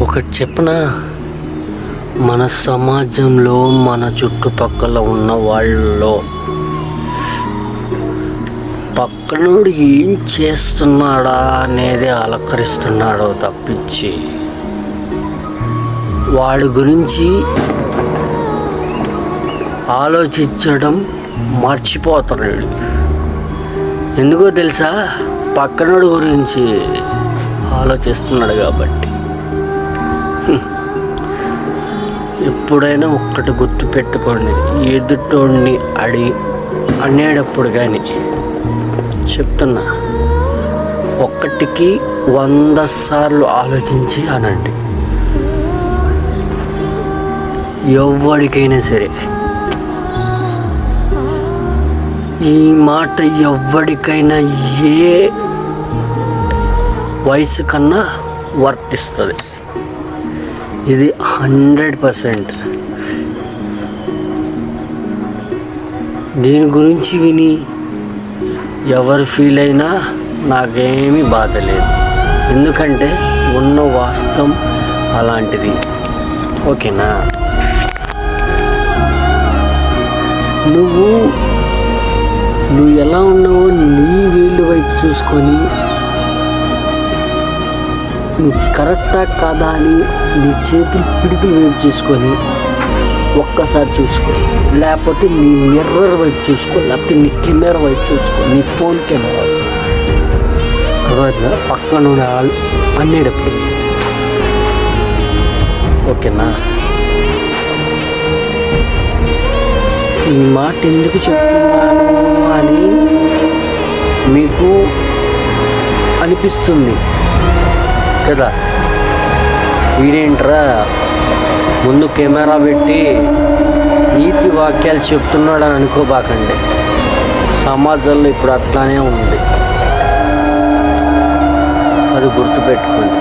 ఒకటి చెప్పనా, మన సమాజంలో మన చుట్టుపక్కల ఉన్న వాళ్ళలో పక్కనోడు ఏం చేస్తున్నాడా అనేది అలకరిస్తున్నాడో తప్పించి వాడి గురించి ఆలోచించడం మర్చిపోతున్నాడు. ఎందుకో తెలుసా? పక్కనోడు గురించి ఆలోచిస్తున్నాడు కాబట్టి. ఎప్పుడైనా ఒక్కటి గుర్తుపెట్టుకోండి, ఎదుటోడిని అనేటప్పుడు కానీ చెప్తున్నా, ఒక్కటికి 100 సార్లు ఆలోచించి అనండి. ఎవరికైనా సరే ఈ మాట ఎవరికైనా ఏ వయసు కన్నా వర్తిస్తుంది. ఇది 100%. దీని గురించి విని ఎవరు ఫీల్ అయినా నాకేమీ బాధ లేదు, ఎందుకంటే ఉన్న వాస్తవం అలాంటిది. ఓకేనా? నువ్వు ఎలా ఉన్నావో నీ వీళ్ళు వైపు చూసుకొని నువ్వు కరెక్టా కాదా అని నీ చేతులు పిడికిలు వైపు చూసుకొని ఒక్కసారి చూసుకో, లేకపోతే నీ మిర్రర్ వైపు చూసుకో, లేకపోతే నీ కెమెరా వైపు చూసుకో, నీ ఫోన్ కెమెరా వైపు పక్కన అనేటప్పుడు. ఓకేనా? ఈ మాట ఎందుకు చెప్తున్నాను అని మీకు అనిపిస్తుంది కదా, వీడేంట్రా ముందు కెమెరా పెట్టి నీతి వాక్యాలు చెప్తున్నాడు అని అనుకోబాకండి. సమాజంలో ఇప్పుడు అట్లానే ఉంది, అది గుర్తుపెట్టుకోండి.